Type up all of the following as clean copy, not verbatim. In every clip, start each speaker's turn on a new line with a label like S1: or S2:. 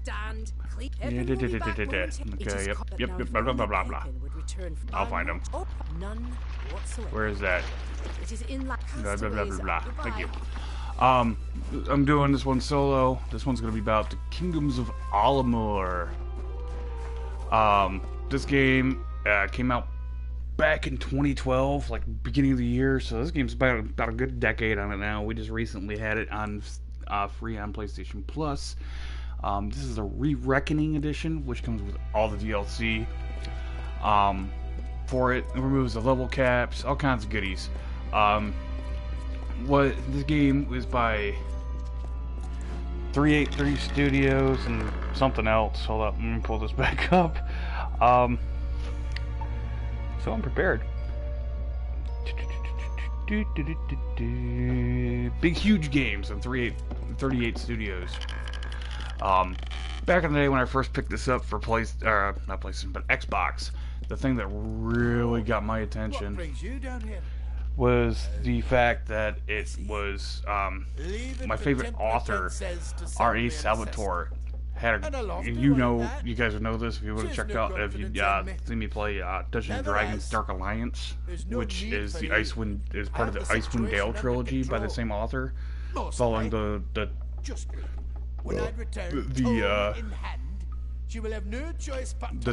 S1: stand.
S2: Okay, yep, blah, blah, blah, blah, blah. I'll find him.
S1: None whatsoever.
S2: Where is that?
S1: It is in like
S2: Blah, blah, blah, blah, blah. Thank you. I'm doing this one solo. This one's gonna be about the Kingdoms of Amalur. This game came out back in 2012, like beginning of the year. So this game's about a good decade on it now. We just recently had it on free on PlayStation Plus. This is a Re-Reckoning edition, which comes with all the DLC. For it removes the level caps, all kinds of goodies. What this game is by 383 Studios and something else. Hold up, let me pull this back up. So I'm prepared. Big, huge games on 38 Studios. Back in the day when I first picked this up for not PlayStation, but Xbox, the thing that really got my attention was the fact that it was my favorite author, R.A. Salvatore, had and you guys would know this if you would have checked out, if you'd seen me play Dungeons & Dragons Dark Alliance, which is the part of the Icewind Dale trilogy by the same author, following the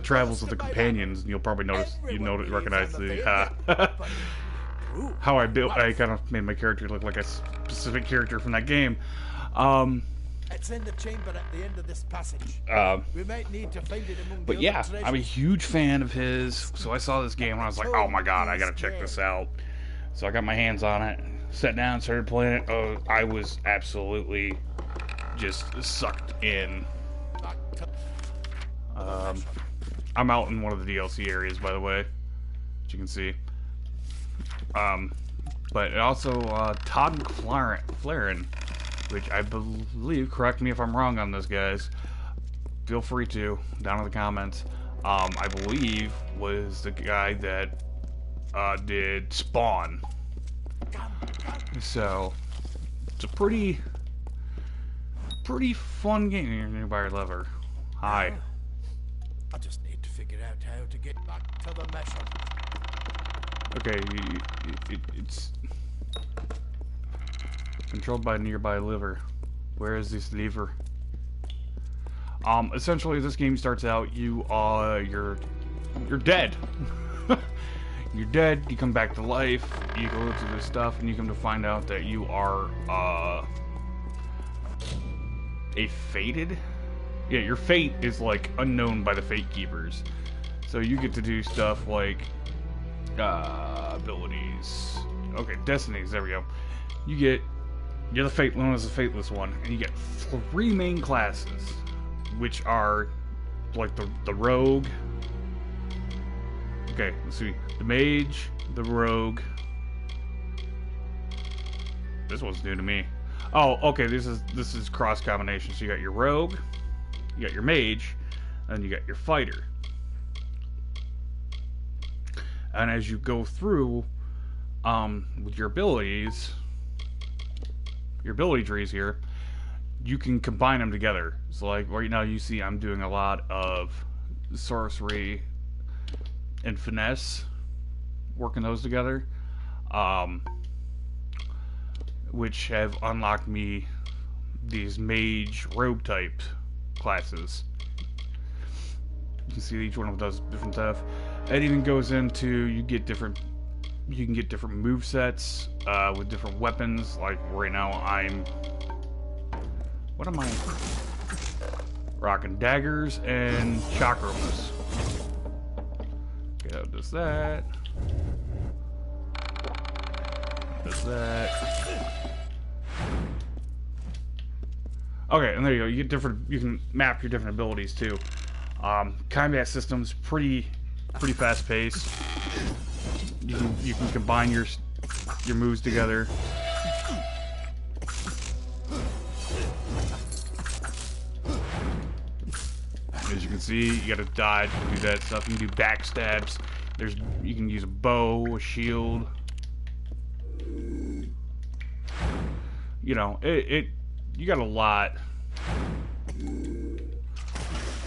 S2: travels of the companions. And you'll probably recognize the how I kind of made my character look like a specific character from that game.
S3: It's in the chamber at the end of this passage. We might need to find it among
S2: but yeah, I'm a huge fan of his. So I saw this game and I was like, oh my god, I gotta check this out. So I got my hands on it, sat down, started playing it. Oh, I was absolutely just sucked in. I'm out in one of the DLC areas, by the way, as you can see. But also Todd McFlaren, which I believe, correct me if I'm wrong on this, guys, feel free to, down in the comments, I believe was the guy that did Spawn. So it's a pretty fun game. You're nearby lever. Hi.
S3: I just need to figure out how to get back to the mission.
S2: Okay, it's controlled by a nearby lever. Where is this lever? Essentially, this game starts out, you're dead. You're dead, you come back to life, you go through this stuff, and you come to find out that you are, a fated? Yeah, your fate is, like, unknown by the Fate Keepers. So you get to do stuff like, abilities. Okay, destinies, there we go. You're known as the Fateless One, and you get 3 main classes, which are, like, the Rogue. Okay, let's see. The Mage, the Rogue. This one's new to me. Oh, okay, this is cross combination. So you got your Rogue, you got your Mage, and you got your Fighter. And as you go through, with your abilities, your ability trees here, you can combine them together. So like right now you see I'm doing a lot of sorcery and finesse, working those together, which have unlocked me these mage rogue type classes. You can see each one of them does different stuff. It even goes into you can get different move sets with different weapons. Like right now what am I rocking? Daggers and chakrams. Okay, that does that. Does that. Okay, and there you go. You can map your different abilities too. Combat system's pretty fast paced. You can combine your moves together. As you can see, you gotta dodge and do that stuff. You can do backstabs. You can use a bow, a shield. You know, you got a lot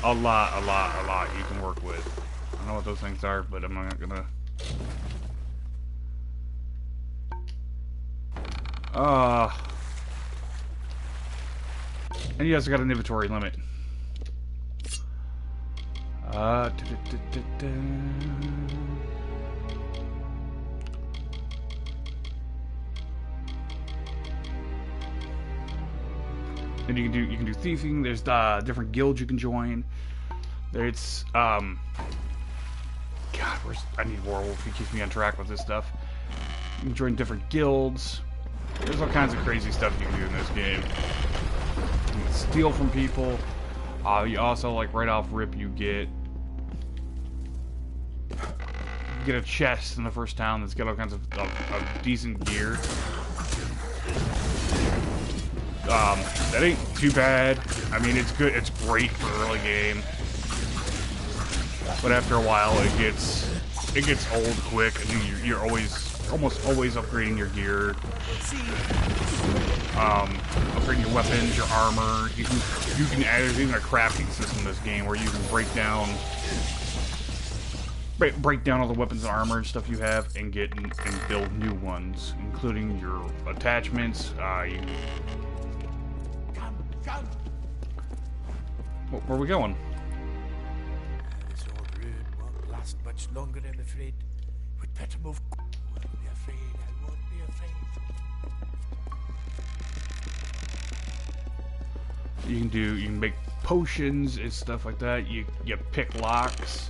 S2: a lot you can work with. I don't know what those things are, but I'm not gonna. And you also got an inventory limit. And you can do thieving. There's different guilds you can join. There's God, I need Warwolf. He keeps me on track with this stuff. You can join different guilds. There's all kinds of crazy stuff you can do in this game. You can steal from people. You also, like, right off rip, you get a chest in the first town that's got all kinds of decent gear. That ain't too bad. I mean, it's good. It's great for early game, but after a while, it gets old quick, and you're almost always upgrading your gear, upgrading your weapons, your armor. You can add even a crafting system in this game where you can break down all the weapons and armor and stuff you have, and build new ones, including your attachments. Where are we going?
S3: This old ruin won't last much longer, I'm afraid. We'd better move. I won't be afraid. I won't be afraid.
S2: You can make potions and stuff like that. You pick locks.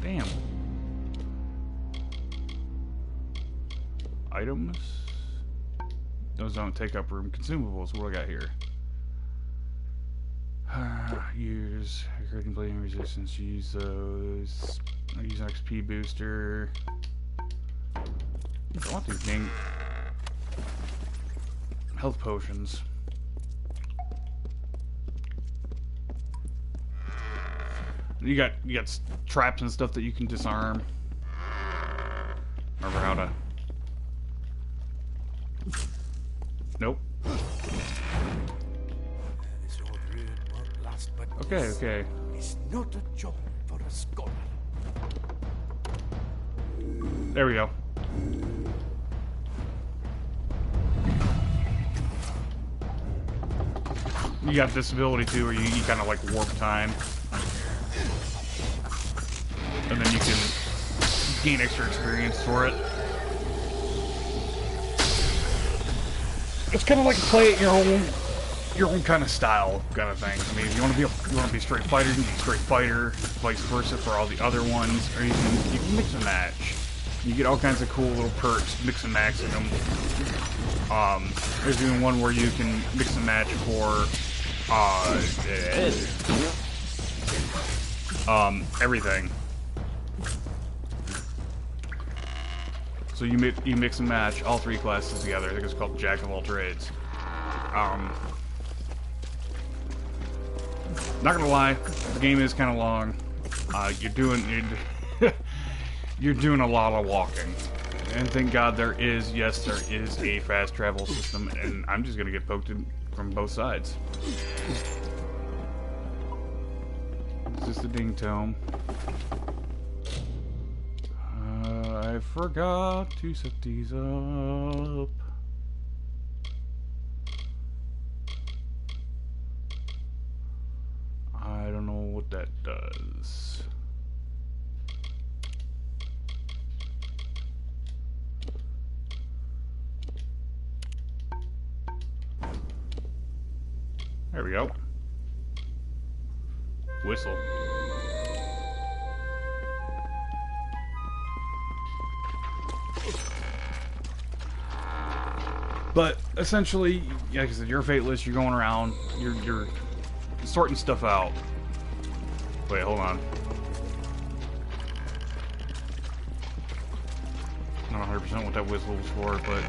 S2: Damn. Items. Those don't take up room. Consumables. What do I got here? Use creating bleeding resistance. Use those. I use an XP booster. I want these dang health potions. You got traps and stuff that you can disarm. Remember how to. Nope.
S3: This old ruin won't last, but
S2: Okay.
S3: It's not a job for a scholar.
S2: There we go. You got this ability too, where you kind of like warp time, and then you can gain extra experience for it. It's kind of like play it your own kind of style kind of thing. I mean, if you want to be straight fighter, you can be straight fighter, vice versa for all the other ones, or you can mix and match. You get all kinds of cool little perks, mix and matching them. There's even one where you can mix and match for everything. So you mix and match all three classes together. I think it's called Jack of all trades. Not gonna lie, the game is kind of long. You're doing a lot of walking, and thank God there is a fast travel system, and I'm just gonna get poked from both sides. Is this the ding tome? I forgot to set these up. I don't know what that does. There we go. Whistle. But essentially, like I said, you're a fateless. You're going around. You're sorting stuff out. Wait, hold on. I'm not 100% what that whistle was for, but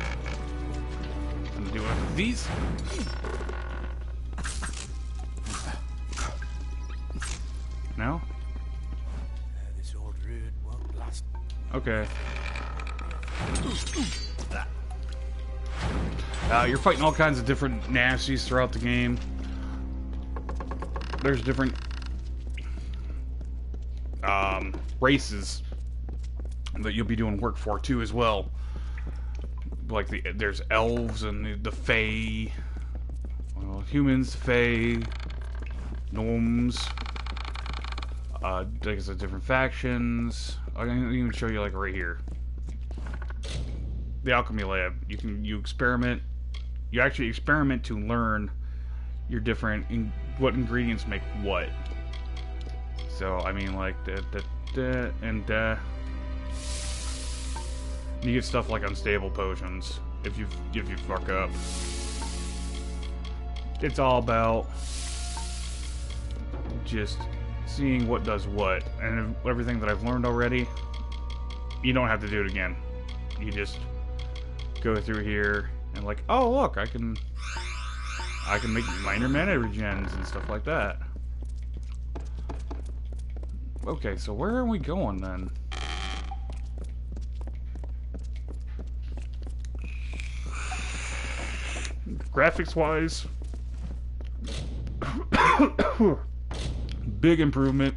S2: I'm gonna do it with these. Now?
S3: This old ruin won't last.
S2: Okay. You're fighting all kinds of different nasties throughout the game. there's different races that you'll be doing work for too as well. Like there's elves and the fae, well, humans, fae, gnomes. Like I said, different factions. I can even show you like right here. The Alchemy Lab. You experiment. You actually experiment to learn your different what ingredients make what. So I mean, like and you get stuff like unstable potions if you fuck up. It's all about just seeing what does what, and everything that I've learned already, you don't have to do it again. You just go through here and like, oh look, I can make minor mana regens and stuff like that. Okay, so where are we going then? Graphics wise, big improvement.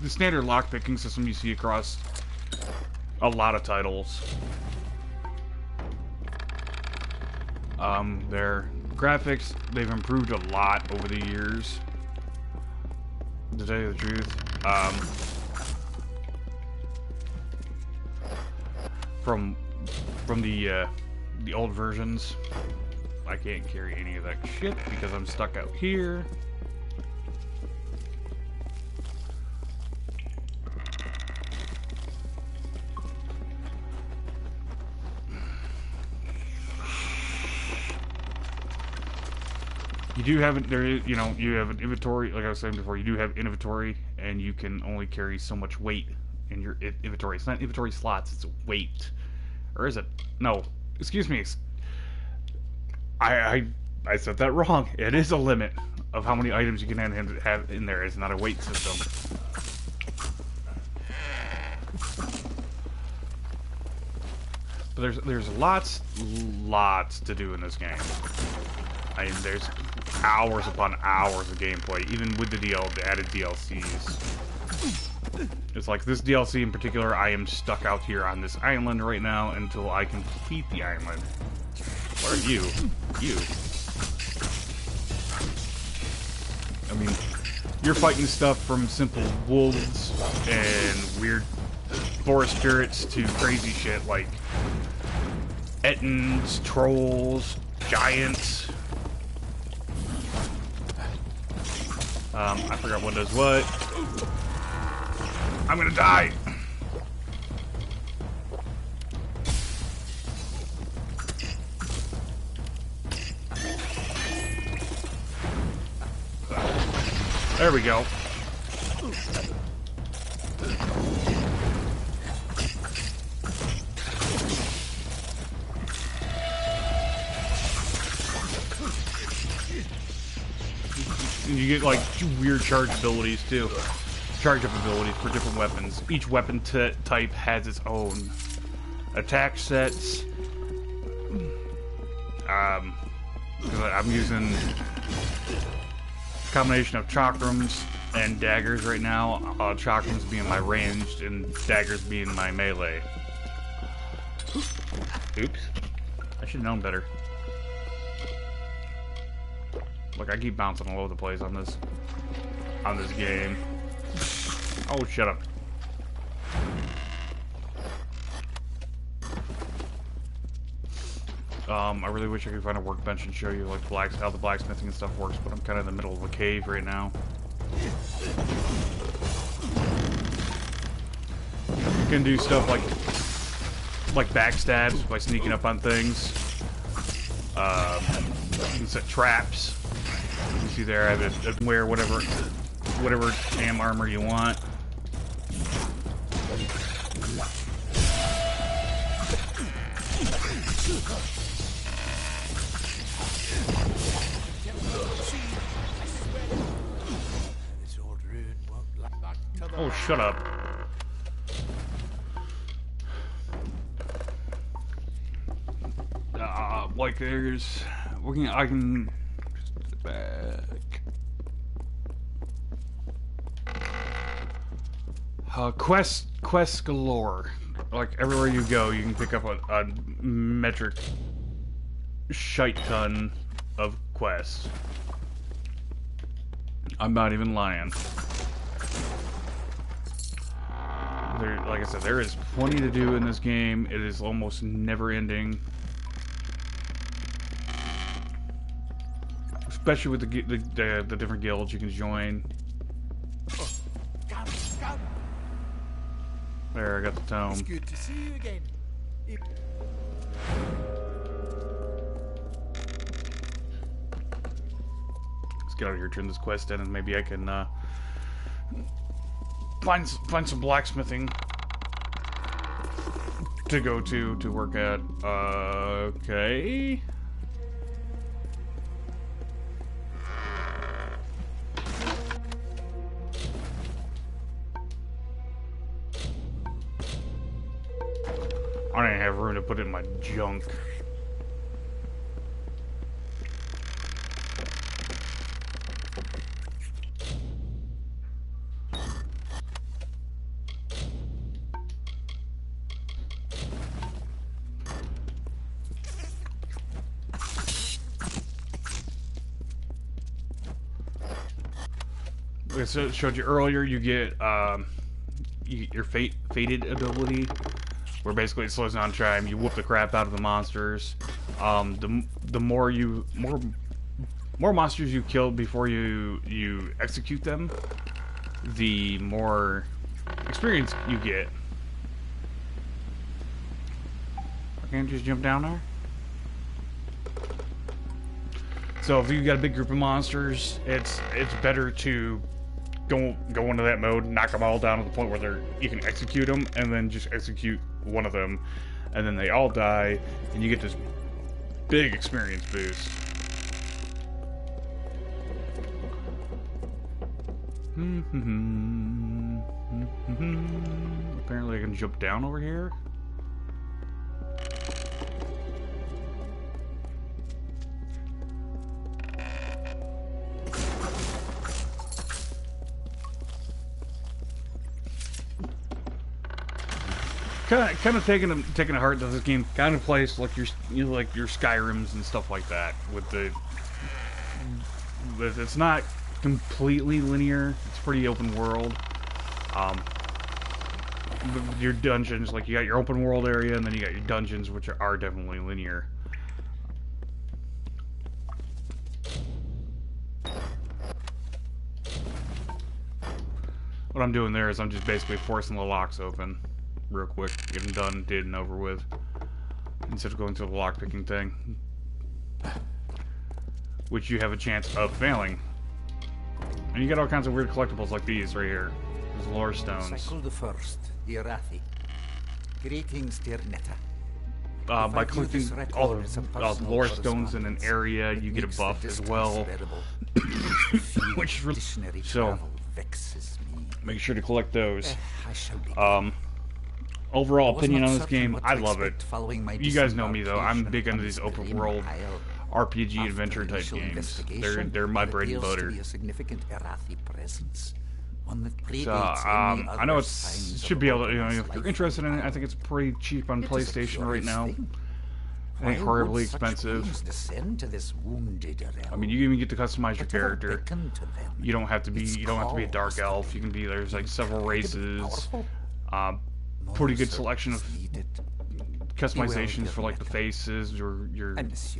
S2: The standard lockpicking system you see across a lot of titles. Their graphics, they've improved a lot over the years, to tell you the truth. From the old versions, I can't carry any of that shit because I'm stuck out here. You do have there is, you know, you have an inventory, like I was saying before. You do have inventory, and you can only carry so much weight in your inventory. It's not inventory slots; it's weight, or is it? No, excuse me. I said that wrong. It is a limit of how many items you can have in there. It's not a weight system. But there's lots to do in this game. I mean, there's hours upon hours of gameplay, even with the added DLCs. It's like this DLC in particular, I am stuck out here on this island right now until I complete the island. Where are you? You. I mean, you're fighting stuff from simple wolves and weird forest spirits to crazy shit like Ettins, trolls, giants. I forgot what does what. I'm gonna die! There we go. You get like weird charge abilities too. Charge up abilities for different weapons. Each weapon type has its own attack sets. I'm using a combination of chakrams and daggers right now. Chakrams being my ranged and daggers being my melee. Oops. I should have known better. Look, I keep bouncing all over the place on this game. Oh, shut up. I really wish I could find a workbench and show you like how the blacksmithing and stuff works, but I'm kind of in the middle of a cave right now. You can do stuff like backstabs by sneaking up on things. You can set traps. You see there, I have wear whatever damn armor you want. Oh, shut up. Like I can back. Quest galore. Like, everywhere you go, you can pick up a metric shite ton of quests. I'm not even lying. Like I said, there is plenty to do in this game. It is almost never ending. Especially with the different guilds you can join. There, I got the tome.
S3: It's good to see you again.
S2: Let's get out of here, turn this quest in, and maybe I can find some blacksmithing to go to work at. Okay. I don't even have room to put it in my junk. Like I showed you earlier, you get your fated ability, where basically it slows down time. You whoop the crap out of the monsters. The more monsters you kill before you execute them, the more experience you get. I can't just jump down there. So if you got a big group of monsters, it's better to go into that mode, knock them all down to the point where you can execute them, and then just execute one of them, and then they all die, and you get this big experience boost. Apparently I can jump down over here. Kind of taking a heart to this game. Kind of plays like your Skyrims and stuff like that. It's not completely linear. It's pretty open world. Your dungeons, like you got your open world area, and then you got your dungeons, which are definitely linear. What I'm doing there is I'm just basically forcing the locks open real quick, get them done, did, and over with, instead of going through the lockpicking thing, which you have a chance of failing. And you get all kinds of weird collectibles like these right here. These lore stones.
S4: Cycle the first, Irathi. Greetings, dear Netta.
S2: By collecting all the lore stones in an area, you get a buff as well. Which is really... So, make sure to collect those. Overall opinion on this game, I love it. You guys know me though, I'm big into these open world RPG adventure type games. They're my bread and butter. So, I know it should be able to, if you're interested in it, I think it's pretty cheap on PlayStation right now. It ain't horribly expensive. I mean, you even get to customize your character. You don't have to be a dark elf. You can be, there's like several races. Pretty good selection of customizations for like the faces or your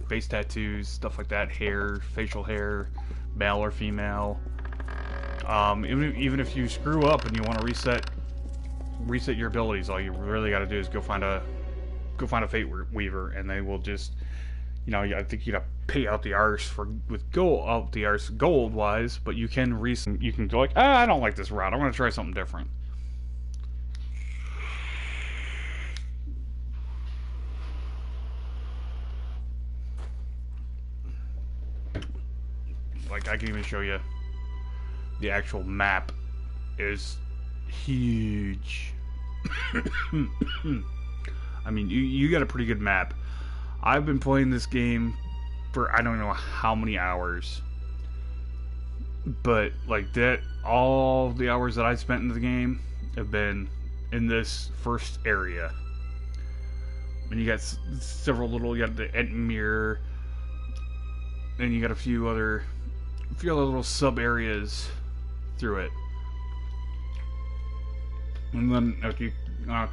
S2: face tattoos, stuff like that, hair, facial hair, male or female. Even if you screw up and you want to reset your abilities, all you really got to do is go find a Fate Weaver, and they will just, I think you got to pay out the arse gold wise, but you can go like, I don't like this route, I want to try something different. Like, I can even show you the actual map is huge. I mean, you got a pretty good map. I've been playing this game for I don't know how many hours. But like that, all the hours that I spent in the game have been in this first area. And you got several little, you got the Entmere, and you got a few other little sub areas through it. And then after you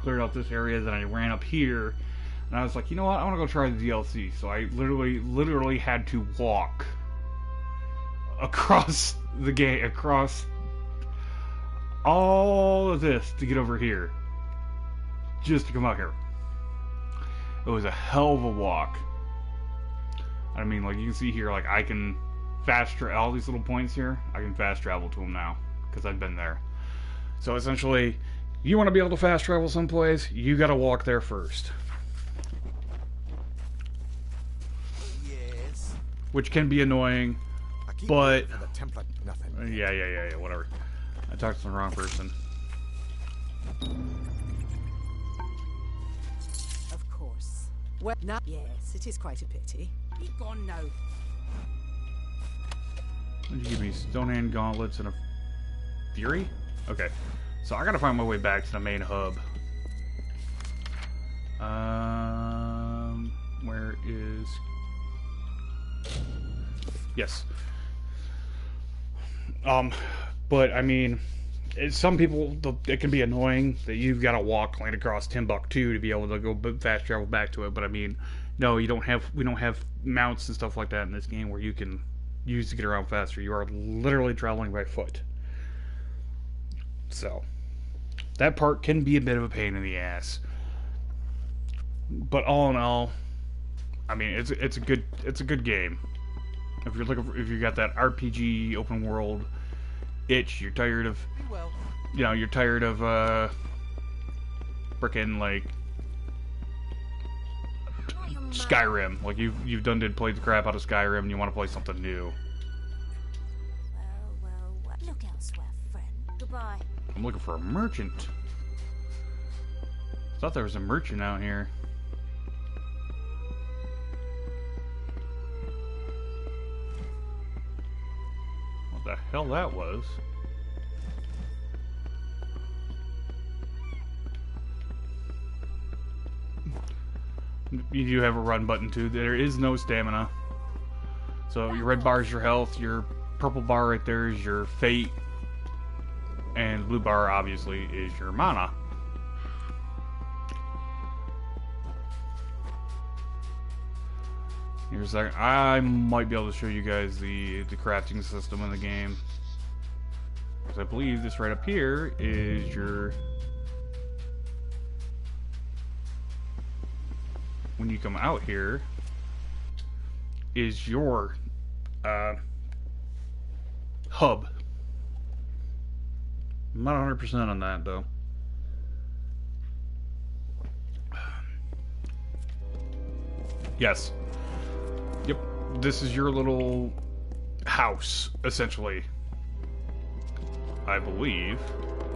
S2: cleared out this area, then I ran up here, and I was like, you know what, I want to go try the DLC. So I literally had to walk across the gate, across all of this to get over here, just to come out here. It was a hell of a walk. I mean, like you can see here, like I can fast travel all these little points here. I can fast travel to them now because I've been there. So essentially, you want to be able to fast travel someplace, you got to walk there first.
S3: Yes.
S2: Which can be annoying, but
S3: For the template, nothing.
S2: yeah, whatever. I talked to the wrong person.
S1: Of course. Well, no. Yes, it is quite a pity. Be gone now.
S2: What did you give me? Stone hand gauntlets and a fury? Okay. So I gotta find my way back to the main hub. Where is... Yes. But I mean, some people, it can be annoying that you've got to walk land across Timbuktu to be able to go fast travel back to it. But I mean, no, we don't have mounts and stuff like that in this game where you can use to get around faster. You are literally traveling by foot. So that part can be a bit of a pain in the ass. But all in all, I mean, it's a good game. If you're looking for, if you got that RPG open world itch, you're tired of, you know, you're tired of frickin' like Skyrim. Like you've played the crap out of Skyrim and you want to play something new.
S5: Well, look elsewhere, friend. Goodbye.
S2: I'm looking for a merchant. Thought there was a merchant out here. What the hell that was? You do have a run button too. There is no stamina. So your red bar is your health, your purple bar right there is your fate, and blue bar obviously is your mana. Here's a second. I might be able to show you guys the crafting system in the game. Because I believe this right up here is your... When you come out here, is your hub. I'm not 100% on that though. Yes. Yep. This is your little house, essentially. I believe.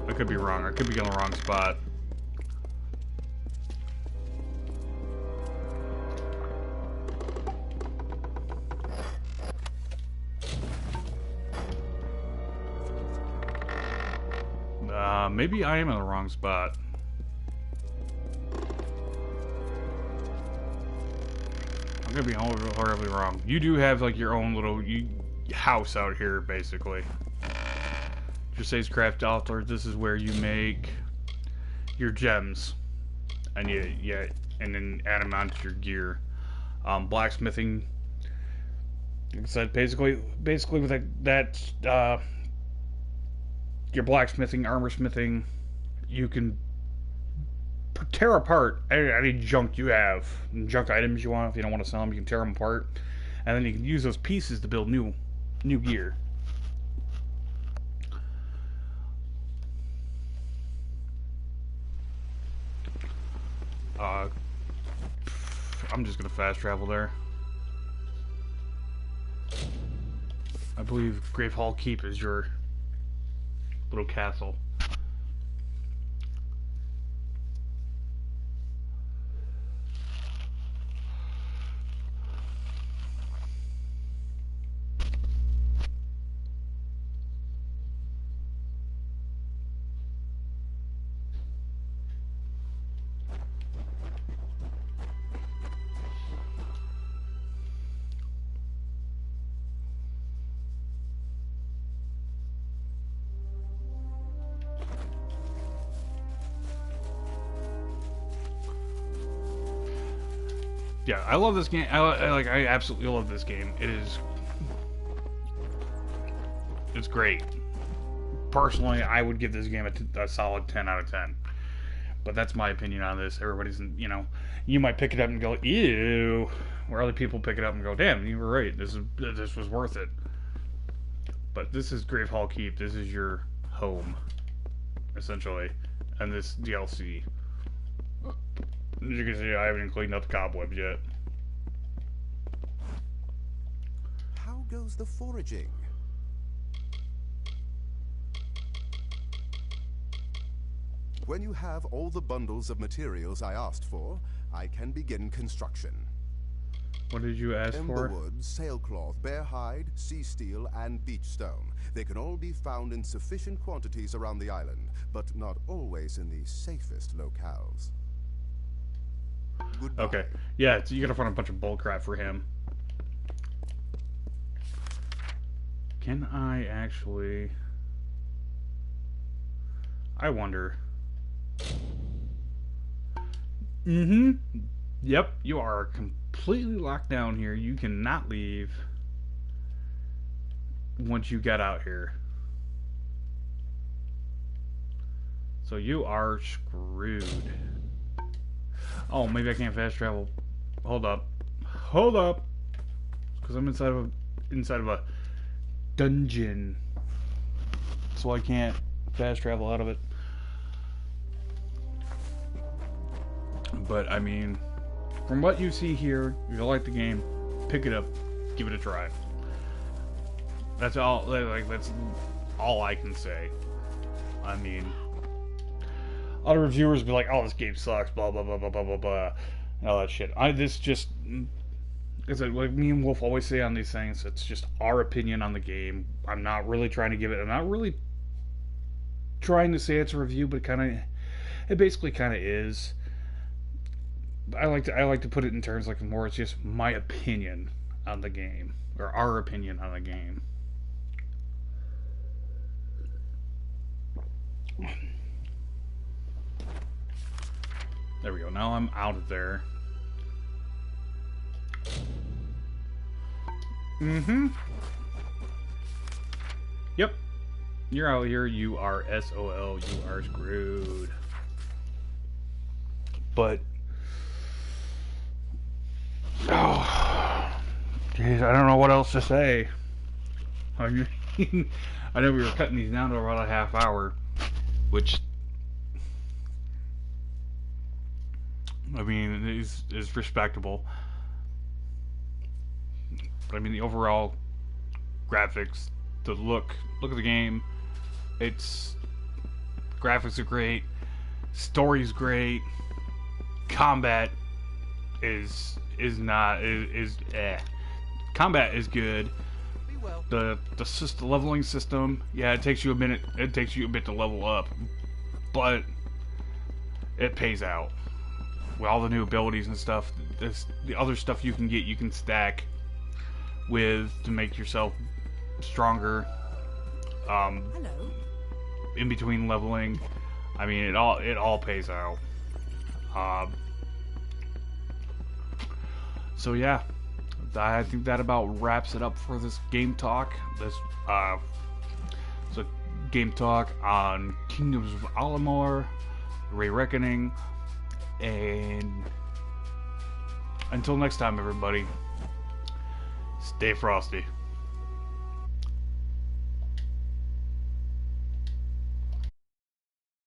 S2: I could be wrong. I could be in the wrong spot. Maybe I am in the wrong spot. I'm gonna be horribly wrong. You do have like your own little house out here, basically. Just says craft altar. This is where you make your gems, and and then add them onto your gear. Blacksmithing. Like I said, basically with that your blacksmithing, armor smithing, you can tear apart any junk you have, junk items you want. If you don't want to sell them, you can tear them apart, and then you can use those pieces to build new gear. I'm just gonna fast travel there. I believe Grave Hall Keep is your little castle. yeah, I love this game. I absolutely love this game. It's great. Personally, I would give this game a solid 10 out of 10. But that's my opinion on this. Everybody's, you know, you might pick it up and go, ew, where other people pick it up and go, damn, you were right. This was worth it. But this is Grave Hall Keep. This is your home, essentially, and this DLC. As you can see, I haven't cleaned up the cobwebs yet.
S6: How goes the foraging? When you have all the bundles of materials I asked for, I can begin construction.
S2: What did you ask for?
S6: Emberwood, sailcloth, bear hide, sea steel, and beach stone. They can all be found in sufficient quantities around the island, but not always in the safest locales. Goodbye.
S2: Okay. Yeah, so you gotta find a bunch of bullcrap for him. Can I actually... I wonder... Yep, you are completely locked down here. You cannot leave once you get out here. So you are screwed. Oh, maybe I can't fast travel. Hold up. Hold up. Because I'm inside of a dungeon. So I can't fast travel out of it. But I mean, from what you see here, if you like the game, pick it up, give it a try. That's all. That's all I can say. I mean, other reviewers will be like, "Oh, this game sucks," blah blah blah blah blah blah blah, and all that shit. This just, it's like me and Wolf always say on these things. It's just our opinion on the game. I'm not really trying to give it. I'm not really trying to say it's a review, but it basically kind of is. I like to put it in terms like more. It's just my opinion on the game, or our opinion on the game. There we go. Now I'm out of there. Yep. You're out here. You are SOL. You are screwed. But. Oh, jeez, I don't know what else to say. I mean, I know we were cutting these down to about a half hour, which, I mean, is respectable. But I mean, the overall graphics, the look of the game, graphics are great, story's great, combat is combat is good. The leveling system, yeah, it takes you a minute. It takes you a bit to level up, but it pays out with all the new abilities and stuff. The other stuff you can stack with to make yourself stronger.
S1: Hello.
S2: In between leveling, I mean, it all pays out. So yeah, I think that about wraps it up for this game talk. So game talk on Kingdoms of Amalur, Re-Reckoning, and until next time, everybody, stay frosty.